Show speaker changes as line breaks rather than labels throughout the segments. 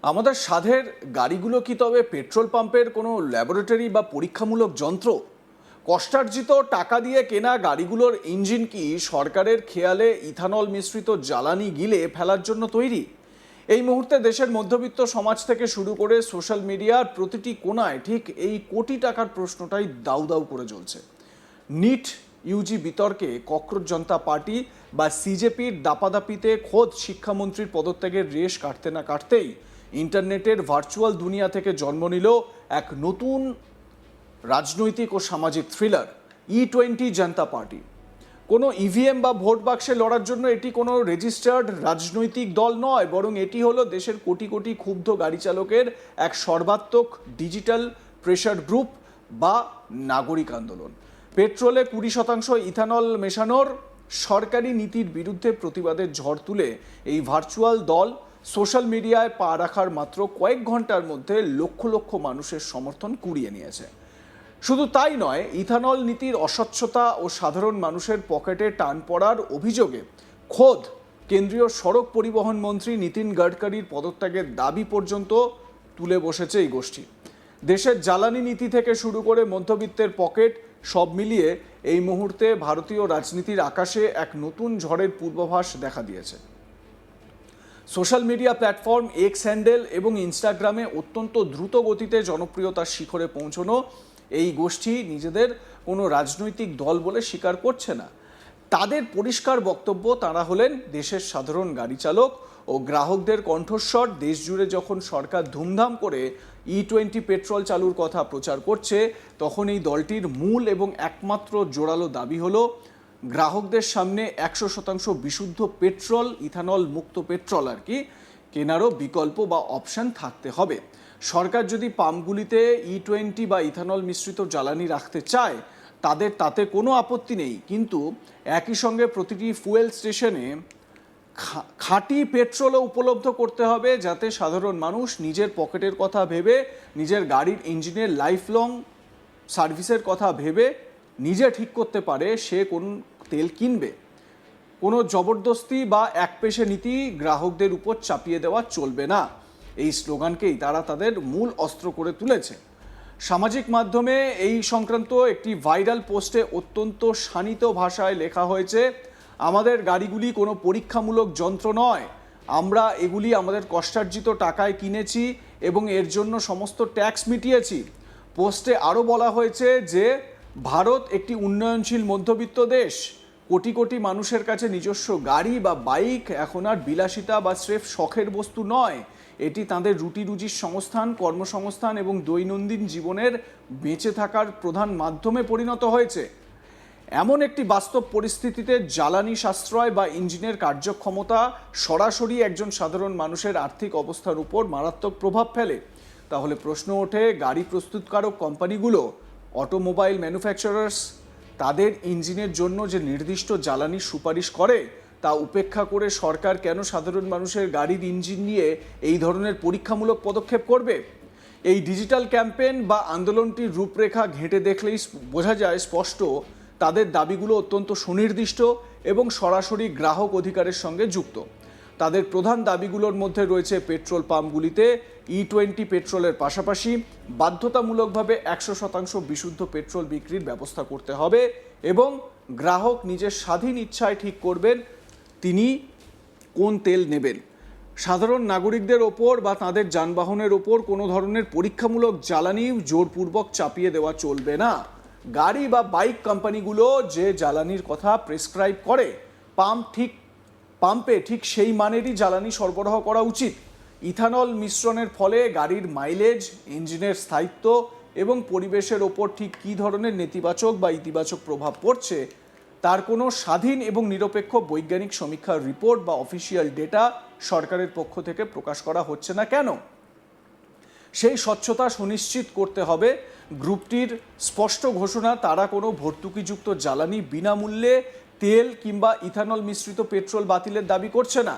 আমাদের সাধের গাড়িগুলো কি তবে পেট্রোল পাম্পের কোনো ল্যাবরেটরি বা পরীক্ষামূলক যন্ত্র? কষ্টার্জিত টাকা দিয়ে কেনা গাড়িগুলোর ইঞ্জিন কি সরকারের খেয়ালে ইথানল মিশ্রিত জ্বালানি গিলে ফেলার জন্য তৈরি? এই মুহূর্তে দেশের মধ্যবিত্ত সমাজ থেকে শুরু করে সোশ্যাল মিডিয়ার প্রতিটি কোণায় ঠিক এই কোটি টাকার প্রশ্নটাই দাউ দাউ করে জ্বলছে। নিট ইউজি বিতর্কে ককরোচ জনতা পার্টি বা সিজেপির দাপাদাপিতে খোদ শিক্ষামন্ত্রীর পদত্যাগের রেশ কাটতে না কাটতেই ইন্টারনেটের ভার্চুয়াল দুনিয়া থেকে জন্ম নিল এক নতুন রাজনৈতিক ও সামাজিক থ্রিলার, E20 জনতা পার্টি। কোনো ইভিএম বা ভোট বাক্সে লড়ার জন্য এটি কোনো রেজিস্টার্ড রাজনৈতিক দল নয়, বরং এটি হলো দেশের কোটি কোটি ক্ষুব্ধ গাড়ি চালকের এক সর্বাত্মক ডিজিটাল প্রেশার গ্রুপ বা নাগরিক আন্দোলন। পেট্রোলে 20% ইথানল মেশানোর সরকারি নীতির বিরুদ্ধে প্রতিবাদের ঝড় তুলে এই ভার্চুয়াল দল সোশ্যাল মিডিয়ায় পা রাখার মাত্র কয়েক ঘন্টার মধ্যে লক্ষ লক্ষ মানুষের সমর্থন কুড়িয়ে নিয়েছে। শুধু তাই নয়, ইথানল নীতির অস্বচ্ছতা ও সাধারণ মানুষের পকেটে টান পড়ার অভিযোগে খোদ কেন্দ্রীয় সড়ক পরিবহন মন্ত্রী নীতিন গডকরির পদত্যাগের দাবি পর্যন্ত তুলে বসেছে এই গোষ্ঠী। দেশের জ্বালানি নীতি থেকে শুরু করে মধ্যবিত্তের পকেট সব মিলিয়ে এই মুহূর্তে ভারতীয় রাজনীতির আকাশে এক নতুন ঝড়ের পূর্বাভাস দেখা দিয়েছে। Social media platform x handle এবং ইনস্টাগ্রামে অত্যন্ত দ্রুত গতিতে জনপ্রিয়তার শিখরে পৌঁছানো এই গোষ্ঠী নিজেদের কোনো রাজনৈতিক দল বলে স্বীকার করছে না। তাদের পরিষ্কার বক্তব্য, তারা হলেন দেশের সাধারণ গাড়ি চালক ও গ্রাহকদের কণ্ঠস্বর। দেশ জুড়ে যখন সরকার ধুমধাম করে E20 পেট্রোল চালুর কথা প্রচার করছে, তখন এই দলটির মূল এবং একমাত্র জোরালো দাবি হলো গ্রাহকদের সামনে 100% বিশুদ্ধ পেট্রোল, ইথানল মুক্ত পেট্রোল কেনারও বিকল্প বা অপশন থাকতে হবে। সরকার যদি পাম্পগুলিতে E20 বা ইথানল মিশ্রিত জ্বালানি রাখতে চায়, তাদের তাতে কোনো আপত্তি নেই, কিন্তু একই সঙ্গে প্রতিটি ফুয়েল স্টেশনে খাঁটি পেট্রোলও উপলব্ধ করতে হবে, যাতে সাধারণ মানুষ নিজের পকেটের কথা ভেবে, নিজের গাড়ির ইঞ্জিনের লাইফ লং সার্ভিসের কথা ভেবে নিজে ঠিক করতে পারে সে কোন তেল কিনবে। কোনো জবরদস্তি বা একপেশে নীতি গ্রাহকদের উপর চাপিয়ে দেওয়া চলবে না, এই স্লোগানকেই তারা তাদের মূল অস্ত্র করে তুলেছে। সামাজিক মাধ্যমে এই সংক্রান্ত একটি ভাইরাল পোস্টে অত্যন্ত শানিত ভাষায় লেখা হয়েছে, আমাদের গাড়িগুলি কোনো পরীক্ষামূলক যন্ত্র নয়, আমরা এগুলি আমাদের কষ্টার্জিত টাকায় কিনেছি এবং এর জন্য সমস্ত ট্যাক্স মিটিয়েছি। পোস্টে আরও বলা হয়েছে যে ভারত একটি উন্নয়নশীল মধ্যবিত্ত দেশ, কোটি কোটি মানুষের কাছে নিজস্ব গাড়ি বা বাইক এখন আর বিলাসিতা বা স্রেফ শখের বস্তু নয়, এটি তাদের রুটি রুজির সংস্থান, কর্মসংস্থান এবং দৈনন্দিন জীবনের বেঁচে থাকার প্রধান মাধ্যমে পরিণত হয়েছে। এমন একটি বাস্তব পরিস্থিতিতে জ্বালানি সাশ্রয় বা ইঞ্জিনের কার্যক্ষমতা সরাসরি একজন সাধারণ মানুষের আর্থিক অবস্থার উপর মারাত্মক প্রভাব ফেলে। তাহলে প্রশ্ন ওঠে, গাড়ি প্রস্তুতকারক কোম্পানিগুলো, অটোমোবাইল ম্যানুফ্যাকচারার্স, তাদের ইঞ্জিনের জন্য যে নির্দিষ্ট জ্বালানির সুপারিশ করে তা উপেক্ষা করে সরকার কেন সাধারণ মানুষের গাড়ির ইঞ্জিন নিয়ে এই ধরনের পরীক্ষামূলক পদক্ষেপ করবে? এই ডিজিটাল ক্যাম্পেইন বা আন্দোলনটির রূপরেখা ঘেঁটে দেখলেই বোঝা যায় স্পষ্ট, তাদের দাবিগুলো অত্যন্ত সুনির্দিষ্ট এবং সরাসরি গ্রাহক অধিকারের সঙ্গে যুক্ত। তাদের প্রধান দাবিগুলোর মধ্যে রয়েছে পেট্রোল পাম্পগুলিতে E20 পেট্রোলের পাশাপাশি বাধ্যতামূলকভাবে 100% বিশুদ্ধ পেট্রোল বিক্রির ব্যবস্থা করতে হবে এবং গ্রাহক নিজের স্বাধীন ইচ্ছায় ঠিক করবেন তিনি কোন তেল নেবেন। সাধারণ নাগরিকদের ওপর বা তাদের যানবাহনের ওপর কোনো ধরনের পরীক্ষামূলক জ্বালানি জোরপূর্বক চাপিয়ে দেওয়া চলবে না। গাড়ি বা বাইক কোম্পানিগুলো যে জ্বালানির কথা প্রেসক্রাইব করে, পাম্পে ঠিক সেই মানেরই জ্বালানি সরবরাহ করা উচিত। ইথানল মিশ্রণের ফলে গাড়ির মাইলেজ, ইঞ্জিনের স্থায়িত্ব এবং পরিবেশের ওপর ঠিক কী ধরনের নেতিবাচক বা ইতিবাচক প্রভাব পড়ছে তার কোনো স্বাধীন এবং নিরপেক্ষ বৈজ্ঞানিক সমীক্ষার রিপোর্ট বা অফিসিয়াল ডেটা সরকারের পক্ষ থেকে প্রকাশ করা হচ্ছে না কেন? সেই স্বচ্ছতা সুনিশ্চিত করতে হবে। গ্রুপটির স্পষ্ট ঘোষণা, তারা কোনো ভর্তুকিযুক্ত জ্বালানি বিনামূল্যে তেল কিংবা ইথানল মিশ্রিত পেট্রোল বাতিলের দাবি করছে না।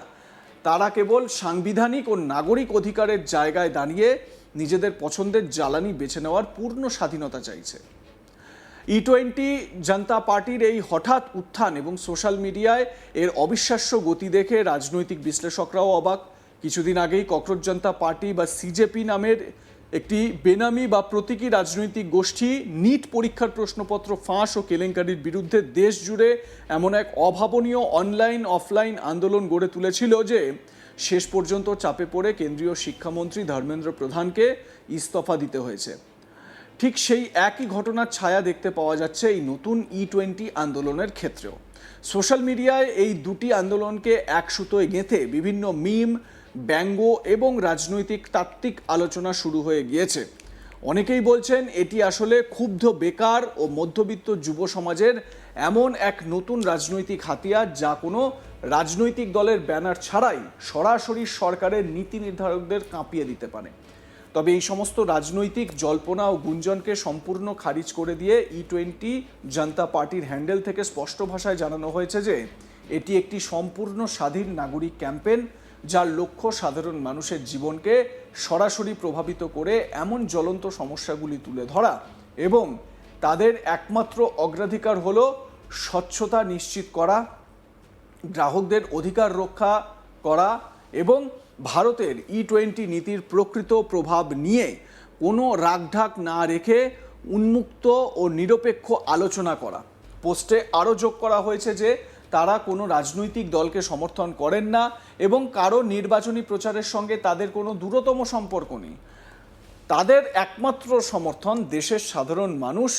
তারা কেবল সাংবিধানিক ও নাগরিক অধিকারের জায়গায় দাঁড়িয়ে নিজেদের পছন্দের জ্বালানি বেছে নেওয়ার পূর্ণ স্বাধীনতা চাইছে। E20 জনতা পার্টির এই হঠাৎ উত্থান এবং সোশ্যাল মিডিয়ায় এর অবিশ্বাস্য গতি দেখে রাজনৈতিক বিশ্লেষকরাও অবাক। কিছুদিন আগেই ককরোচ জনতা পার্টি বা সিজেপি নামের একটি বেনামি বা প্রতীকী রাজনৈতিক গোষ্ঠী নিট পরীক্ষার প্রশ্নপত্র ফাঁস ও কেলেঙ্কারির বিরুদ্ধে দেশ জুড়ে এমন এক অভাবনীয় অনলাইন অফলাইন আন্দোলন গড়ে তুলেছিল যে শেষ পর্যন্ত চাপে পড়ে কেন্দ্রীয় শিক্ষামন্ত্রী ধর্মেন্দ্র প্রধানকে ইস্তফা দিতে হয়েছে। ঠিক সেই একই ঘটনার ছায়া দেখতে পাওয়া যাচ্ছে এই নতুন E20 আন্দোলনের ক্ষেত্রেও। সোশ্যাল মিডিয়ায় এই দুটি আন্দোলনকে এক সুতোয় গেঁথে বিভিন্ন মিম, ব্যঙ্গ এবং রাজনৈতিক তাত্ত্বিক আলোচনা শুরু হয়ে গিয়েছে। অনেকেই বলছেন এটি আসলে ক্ষুব্ধ বেকার ও মধ্যবিত্ত যুব সমাজের এমন এক নতুন রাজনৈতিক হাতিয়ার যা কোনো রাজনৈতিক দলের ব্যানার ছাড়াই সরাসরি সরকারের নীতি নির্ধারকদের কাঁপিয়ে দিতে পারে। তবে এই সমস্ত রাজনৈতিক জল্পনা ও গুঞ্জনকে সম্পূর্ণ খারিজ করে দিয়ে E20 জনতা পার্টির হ্যান্ডেল থেকে স্পষ্ট ভাষায় জানানো হয়েছে যে এটি একটি সম্পূর্ণ স্বাধীন নাগরিক ক্যাম্পেইন, যার লক্ষ্য সাধারণ মানুষের জীবনকে সরাসরি প্রভাবিত করে এমন জ্বলন্ত সমস্যাগুলি তুলে ধরা এবং তাদের একমাত্র অগ্রাধিকার হলো স্বচ্ছতা নিশ্চিত করা, গ্রাহকদের অধিকার রক্ষা করা এবং ভারতের E20 নীতির প্রকৃত প্রভাব নিয়ে কোনো রাগঢাক না রেখে উন্মুক্ত ও নিরপেক্ষ আলোচনা করা। পোস্টে আরও যোগ করা হয়েছে যে তারা কোনো রাজনৈতিক দলকে সমর্থন করেন না এবং কারো নির্বাচনী প্রচারের সঙ্গে তাদের কোনো দূরতম সম্পর্ক নেই। তাদের একমাত্র সমর্থন দেশের সাধারণ মানুষ,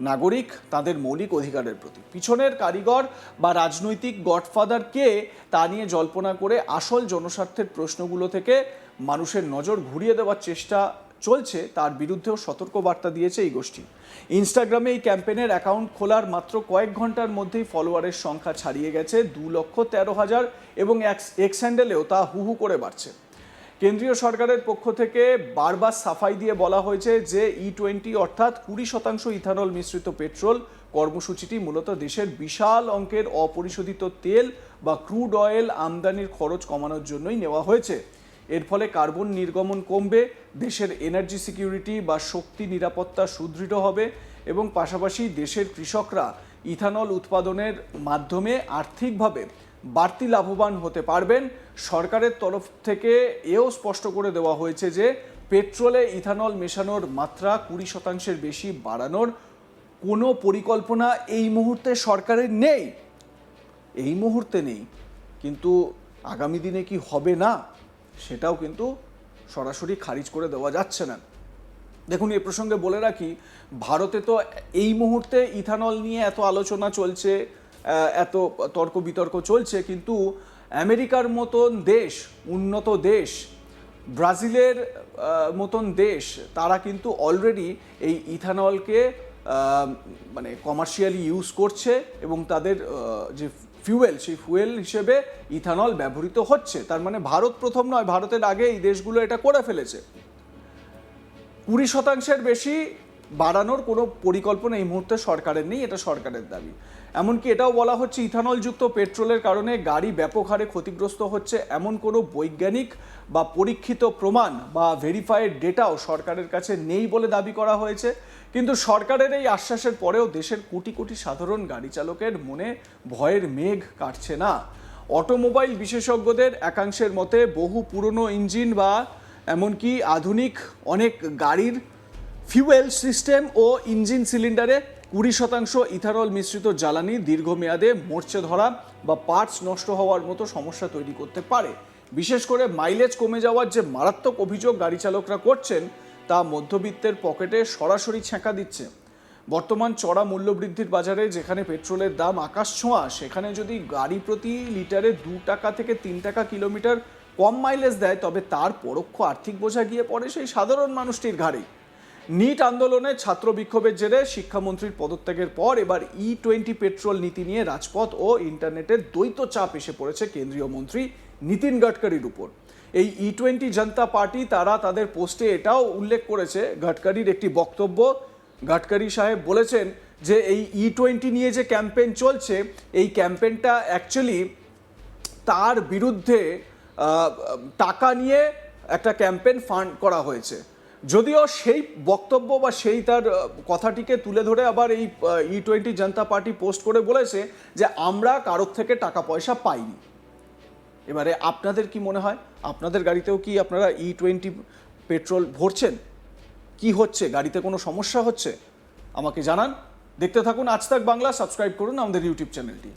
নাগরিক, তাদের মৌলিক অধিকারের প্রতি। পিছনের কারিগর বা রাজনৈতিক গডফাদার কে তা নিয়ে জল্পনা করে আসল জনস্বার্থের প্রশ্নগুলো থেকে মানুষের নজর ঘুরিয়ে দেওয়ার চেষ্টা চলছে, তার বিরুদ্ধেও সতর্কবার্তা দিয়েছে এই গোষ্ঠী। ইনস্টাগ্রামে এই ক্যাম্পেইনের অ্যাকাউন্ট খোলার মাত্র কয়েক ঘন্টার মধ্যেই ফলোয়ারের সংখ্যা ছাড়িয়ে গেছে 2,13,000 এবং এক্স হ্যান্ডেলেও তা হু হু করে বাড়ছে। কেন্দ্রীয় সরকারের পক্ষ থেকে বারবার সাফাই দিয়ে বলা হয়েছে যে E20 অর্থাৎ 20% ইথানল মিশ্রিত পেট্রোল কর্মসূচিটি মূলত দেশের বিশাল অঙ্কের অপরিশোধিত তেল বা ক্রুড অয়েল আমদানির খরচ কমানোর জন্যই নেওয়া হয়েছে। এর ফলে কার্বন নির্গমন কমবে, দেশের এনার্জি সিকিউরিটি বা শক্তি নিরাপত্তা সুদৃঢ় হবে এবং পাশাপাশি দেশের কৃষকরা ইথানল উৎপাদনের মাধ্যমে আর্থিকভাবে বাড়তি লাভবান হতে পারবেন। সরকারের তরফ থেকে এও স্পষ্ট করে দেওয়া হয়েছে যে পেট্রোলে ইথানল মেশানোর মাত্রা 20% বেশি বাড়ানোর কোনো পরিকল্পনা এই মুহূর্তে সরকারের নেই। এই মুহূর্তে নেই, কিন্তু আগামী দিনে কি হবে না সেটাও কিন্তু সরাসরি খারিজ করে দেওয়া যাচ্ছে না। দেখুন, এ প্রসঙ্গে বলে রাখি, ভারতে তো এই মুহূর্তে ইথানল নিয়ে এত আলোচনা চলছে, এত তর্ক বিতর্ক চলছে, কিন্তু আমেরিকার মতন দেশ, উন্নত দেশ, ব্রাজিলের মতন দেশ, তারা কিন্তু অলরেডি এই ইথানলকে মানে কমার্শিয়ালি ইউজ করছে এবং তাদের যে ফুয়েল, সেই ফুয়েল হিসেবে ইথানল ব্যবহৃত হচ্ছে। তার মানে ভারত প্রথম নয়, ভারতের আগে এই দেশগুলো এটা করে ফেলেছে। 20% বেশি বাড়ানোর কোনো পরিকল্পনা এই মুহূর্তে সরকারের নেই, এটা সরকারের দাবি। এমনকি এটাও বলা হচ্ছে ইথানলযুক্ত পেট্রোলের কারণে গাড়ি ব্যাপক হারে ক্ষতিগ্রস্ত হচ্ছে, এমন কোনো বৈজ্ঞানিক বা পরীক্ষিত প্রমাণ বা ভেরিফাইড ডেটাও সরকারের কাছে নেই বলে দাবি করা হয়েছে। কিন্তু সরকারের এই আশ্বাসের পরেও দেশের কোটি কোটি সাধারণ গাড়ি চালকের মনে ভয়ের মেঘ কাটছে না। অটোমোবাইল বিশেষজ্ঞদের একাংশের মতে বহু পুরনো ইঞ্জিন বা এমনকি আধুনিক অনেক গাড়ির ফিউয়েল সিস্টেম ও ইঞ্জিন সিলিন্ডারে 20% ইথানল মিশ্রিত জ্বালানি দীর্ঘমেয়াদে মরচে ধরা বা পার্টস নষ্ট হওয়ার মতো সমস্যা তৈরি করতে পারে। বিশেষ করে মাইলেজ কমে যাওয়ার যে মারাত্মক অভিযোগ গাড়ি চালকরা করছেন, তা মধ্যবিত্তের পকেটে সরাসরি ছ্যাঁকা দিচ্ছে। বর্তমান চড়া মূল্যবৃদ্ধির বাজারে যেখানে পেট্রোলের দাম আকাশ ছোঁয়া, সেখানে যদি গাড়ি প্রতি লিটারে 2 টাকা থেকে 3 টাকা কিলোমিটার কম মাইলেজ দেয়, তবে তার পরোক্ষ আর্থিক বোঝা গিয়ে পড়ে সেই সাধারণ মানুষটির ঘাড়েই। নিট আন্দোলনে ছাত্র বিক্ষোভের জেরে শিক্ষামন্ত্রীর পদত্যাগের পর এবার E20 পেট্রোল নীতি নিয়ে রাজপথ ও ইন্টারনেটের দ্বৈত চাপ এসে পড়েছে কেন্দ্রীয় মন্ত্রী নীতিন গডকারির উপর। এই E20 জনতা পার্টি তারা তাদের পোস্টে এটাও উল্লেখ করেছে, গডকারির একটি বক্তব্য। গডকারি সাহেব বলেছেন যে এই E20 নিয়ে যে ক্যাম্পেইন চলছে, এই ক্যাম্পেইনটা অ্যাকচুয়ালি তার বিরুদ্ধে টাকা নিয়ে একটা ক্যাম্পেইন ফান্ড করা হয়েছে। যদিও সেই বক্তব্য বা সেই তার কথাটিকে তুলে ধরে আবার এই E20 জনতা পার্টি পোস্ট করে বলেছে যে আমরা কারোর থেকে টাকা পয়সা পাইনি। এবারে আপনাদের কি মনে হয়, আপনাদের গাড়িতেও কি আপনারা E20 পেট্রোল ভরছেন? কি হচ্ছে, গাড়িতে কোনো সমস্যা হচ্ছে? আমাকে জানান। দেখতে থাকুন আজ তাক বাংলা, সাবস্ক্রাইব করুন আমাদের ইউটিউব চ্যানেলটি।